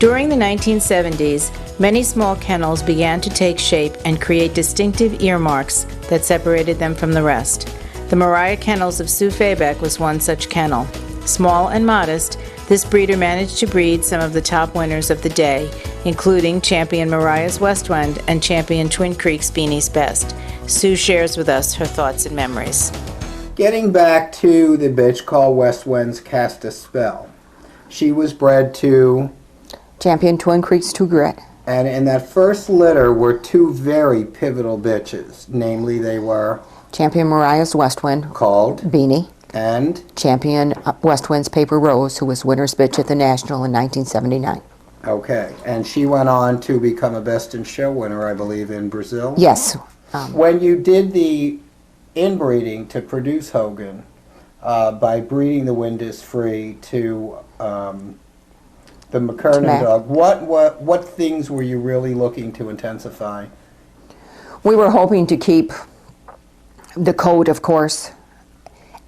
During the 1970s, many small kennels began to take shape and create distinctive earmarks that separated them from the rest. The Myriah Kennels of Sue Fabeck was one such kennel. Small and modest, this breeder managed to breed some of the top winners of the day, including champion Myriah's Westwind and champion Twin Creeks Beanie's Best. Sue shares with us her thoughts and memories. Getting back to the bitch called Westwind's Cast a Spell. She was bred to champion Twin Creeks 2 Grit. And in that first litter were two very pivotal bitches. Namely, they were champion Myriah's Westwind called Beanie and champion Westwind's Paper Rose, who was winner's bitch at the National in 1979. Okay, and she went on to become a Best in Show winner, I believe, in Brazil? Yes. When you did the inbreeding to produce Hogan, by breeding the Wind is Free to the McKernan dog, what things were you really looking to intensify? We were hoping to keep the coat, of course,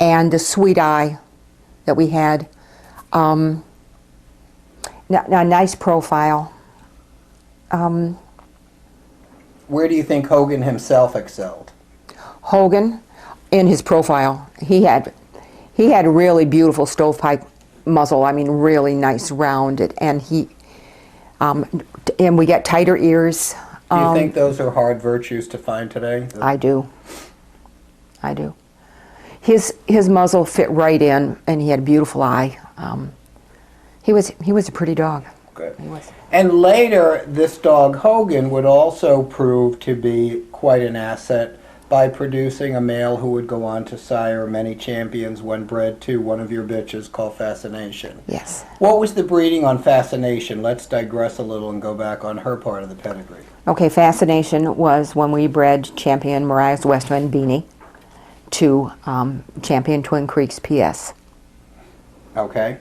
and the sweet eye that we had. A nice profile. Where do you think Hogan himself excelled? Hogan, in his profile, he had a really beautiful stovepipe muzzle. I mean, really nice, rounded, and and we get tighter ears. Do you think those are hard virtues to find today? I do. I do. His muzzle fit right in, and he had a beautiful eye. He was a pretty dog. Good. He was. And later, this dog Hogan would also prove to be quite an asset by producing a male who would go on to sire many champions when bred to one of your bitches called Fascination. Yes. What was the breeding on Fascination? Let's digress a little and go back on her part of the pedigree. Okay, Fascination was when we bred champion Myriah's Westwind Beanie to champion Twin Creeks PS. Okay.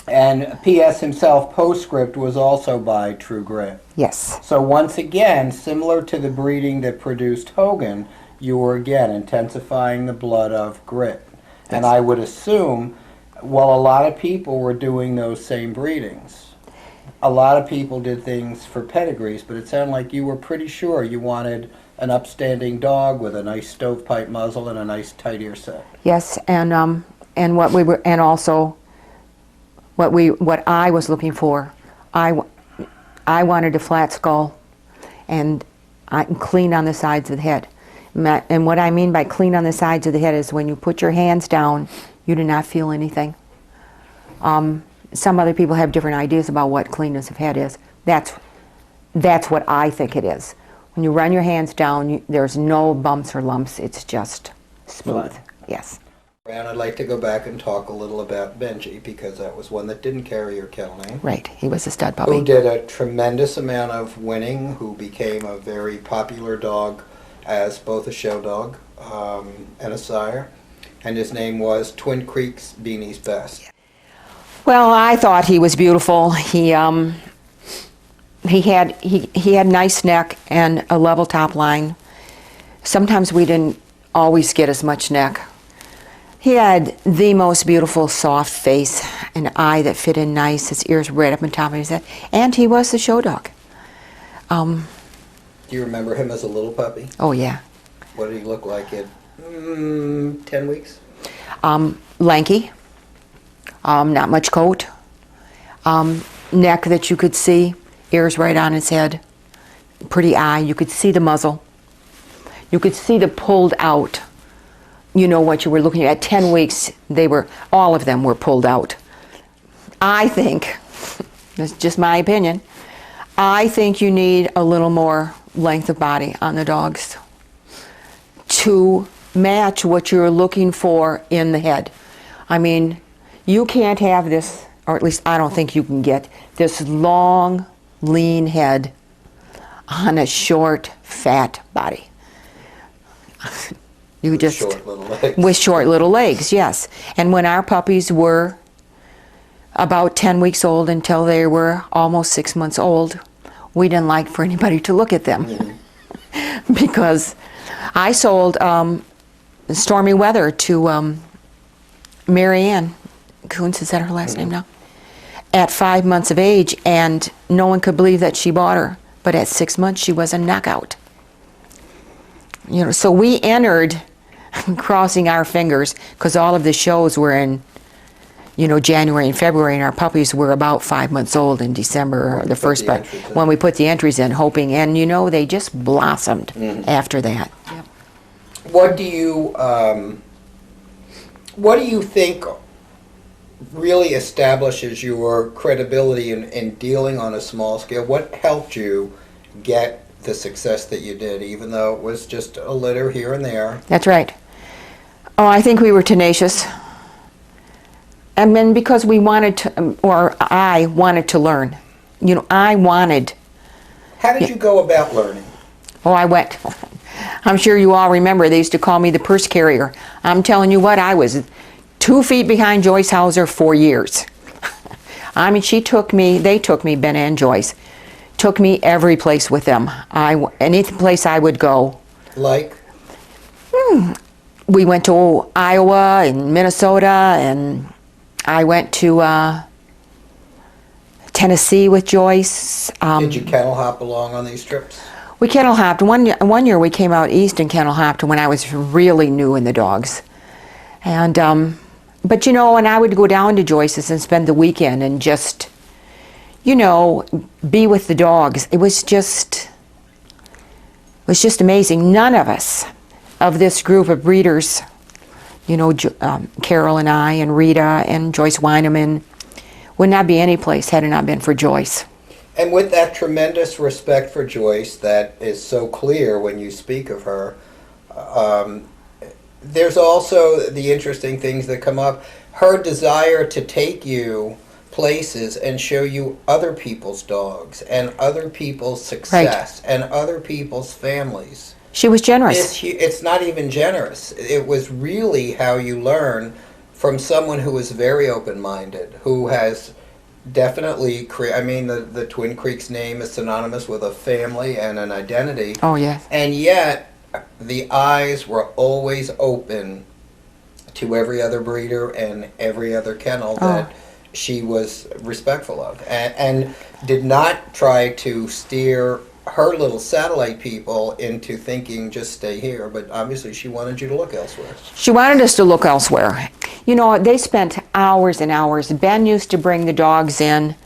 And PS himself, postscript, was also by True Grit. Yes. So once again, similar to the breeding that produced Hogan, you were again intensifying the blood of Grit. Yes. And I would assume, well, a lot of people were doing those same breedings. A lot of people did things for pedigrees, but it sounded like you were pretty sure you wanted an upstanding dog with a nice stovepipe muzzle and a nice tight ear set. Yes, and also what I was looking for, I wanted a flat skull and clean on the sides of the head. And what I mean by clean on the sides of the head is when you put your hands down, you do not feel anything. Some other people have different ideas about what cleanness of head is. That's what I think it is. When you run your hands down, there's no bumps or lumps. It's just smooth. Yes. And I'd like to go back and talk a little about Benji, because that was one that didn't carry your kennel name. Right, he was a stud puppy. Who did a tremendous amount of winning, who became a very popular dog as both a show dog and a sire. And his name was Twin Creeks Beanie's Best. Well, I thought he was beautiful. He had nice neck and a level top line. Sometimes we didn't always get as much neck. He had the most beautiful soft face, an eye that fit in nice, his ears right up on top of his head, and he was a show dog. Do you remember him as a little puppy? Oh, yeah. What did he look like at 10 weeks? Lanky, not much coat, neck that you could see, ears right on his head, pretty eye, you could see the muzzle, you could see the pulled out. You know what you were looking at. At 10 weeks, all of them were pulled out. I think, that's just my opinion, I think you need a little more length of body on the dogs to match what you're looking for in the head. I mean, you can't have this, or at least I don't think you can get this long, lean head on a short, fat body. With short little legs. With short little legs, yes. And when our puppies were about 10 weeks old until they were almost 6 months old, we didn't like for anybody to look at them. Mm-hmm. Because I sold Stormy Weather to Marianne Coons, is that her last name now? at 5 months of age, and no one could believe that she bought her. But at 6 months, she was a knockout. You know, so we entered crossing our fingers, because all of the shows were in, you know, January and February, and our puppies were about 5 months old in December, or the first, but when we put the entries in, hoping, and you know, they just blossomed after that. Yep. What do you think really establishes your credibility in dealing on a small scale? What helped you get the success that you did, even though it was just a litter here and there? That's right. Oh, I think we were tenacious. And then because we wanted to, or I wanted to learn. You know, I wanted. How did you go about learning? Oh, I went. I'm sure you all remember, they used to call me the purse carrier. I'm telling you what, I was 2 feet behind Joyce Hauser for years. I mean, they took me, Ben and Joyce, took me every place with them. Any place I would go. Like? We went to Iowa and Minnesota, and I went to Tennessee with Joyce. Did you kennel hop along on these trips? We kennel hopped. One year we came out east and kennel hopped when I was really new in the dogs. And, but you know, and I would go down to Joyce's and spend the weekend and just, you know, be with the dogs. It was just amazing. None of us, of this group of breeders, you know, Carol and I and Rita and Joyce Weineman, would not be any place had it not been for Joyce. And with that tremendous respect for Joyce that is so clear when you speak of her, there's also the interesting things that come up. Her desire to take you places and show you other people's dogs and other people's success and other people's families. She was generous. It's not even generous. It was really how you learn from someone who is very open-minded, who has definitely the Twin Creeks name is synonymous with a family and an identity. Oh, yes. And yet, the eyes were always open to every other breeder and every other kennel that she was respectful of, and did not try to steer her little satellite people into thinking just stay here, but obviously she wanted you to look elsewhere. She wanted us to look elsewhere. You know, they spent hours and hours. Ben used to bring the dogs in,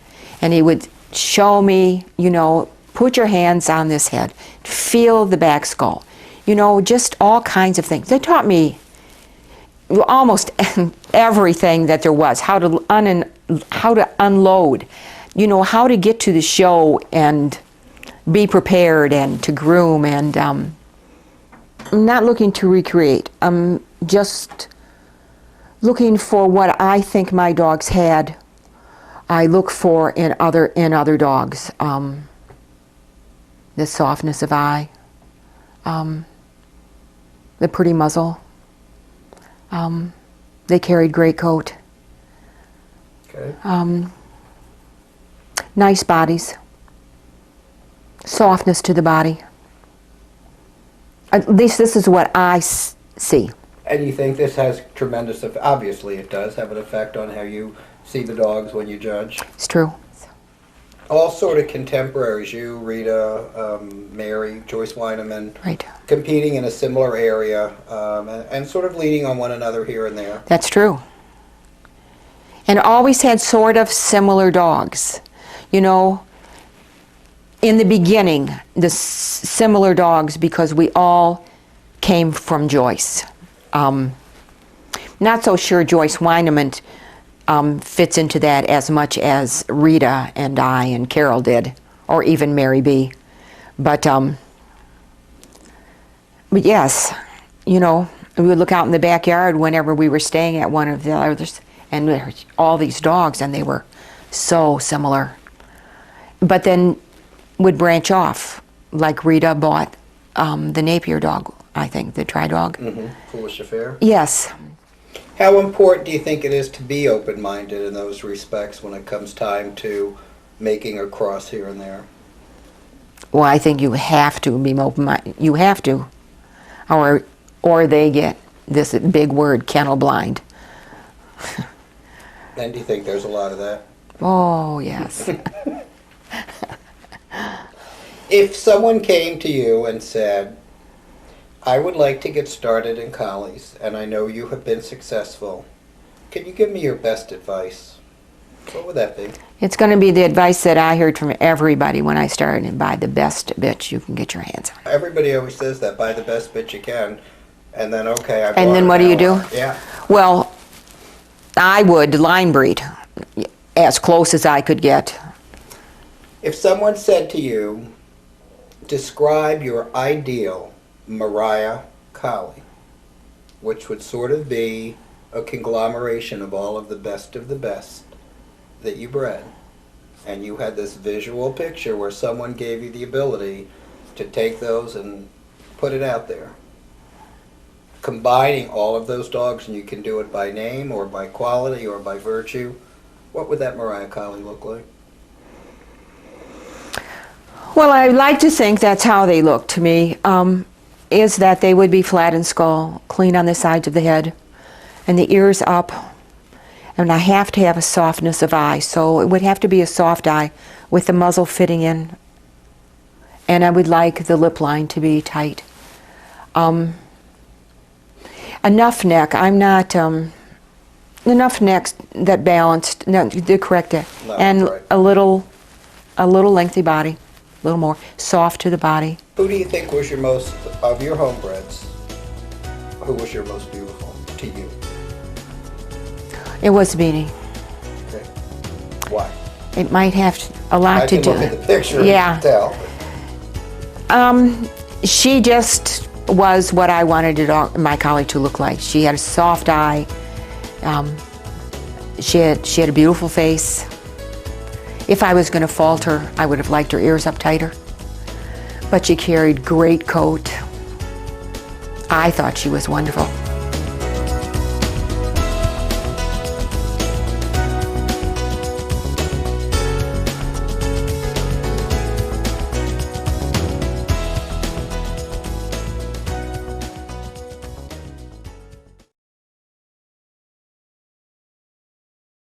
and he would show me, you know, put your hands on this head, feel the back skull, you know, just all kinds of things. They taught me almost everything that there was, how to unload, you know, how to get to the show and be prepared and to groom, and I'm not looking to recreate. I'm just looking for what I think my dogs had. I look for in other dogs. The softness of eye, the pretty muzzle. They carried great coat. Okay. Nice bodies. Softness to the body. At least this is what I see. And you think this has tremendous, obviously it does have an effect on how you see the dogs when you judge? It's true. All sort of contemporaries, you, Rita, Mary, Joyce Weineman, Right. competing in a similar area, and sort of leading on one another here and there. That's true. And always had sort of similar dogs. You know, in the beginning, the similar dogs, because we all came from Joyce. Not so sure Joyce Weineman fits into that as much as Rita and I and Carol did, or even Mary B. But yes, you know, we would look out in the backyard whenever we were staying at one of the others, and there were all these dogs, and they were so similar. But then would branch off, like Rita bought the Napier dog, I think, the tri-dog. Mm-hmm. Foolish affair. Yes. How important do you think it is to be open-minded in those respects when it comes time to making a cross here and there? Well, I think you have to be open-minded. You have to, or they get this big word, kennel blind. And do you think there's a lot of that? Oh, yes. If someone came to you and said, I would like to get started in collies, and I know you have been successful, can you give me your best advice? What would that be? It's going to be the advice that I heard from everybody when I started, and buy the best bitch you can get your hands on. Everybody always says that, buy the best bitch you can, and then, okay, I bought And then her what do you now. do? Yeah. Well, I would line breed as close as I could get. If someone said to you, describe your ideal Myriah Collie, which would sort of be a conglomeration of all of the best that you bred, and you had this visual picture where someone gave you the ability to take those and put it out there, combining all of those dogs, and you can do it by name or by quality or by virtue, what would that Myriah Collie look like? Well, I like to think that's how they look to me, is that they would be flat in skull, clean on the sides of the head, and the ears up. And I have to have a softness of eye, so it would have to be a soft eye with the muzzle fitting in. And I would like the lip line to be tight. Enough neck, I'm not, enough neck that balanced, no, to correct it. No, And right. a little lengthy body, a little more soft to the body. Who do you think was your most, of your homebreds, who was your most beautiful to you? It was Beanie. Okay. Why? It might have a lot I to can do. look at the picture Yeah. and tell. She just was what I wanted my collie to look like. She had a soft eye. She had a beautiful face. If I was going to fault her, I would have liked her ears up tighter. But she carried great coat. I thought she was wonderful.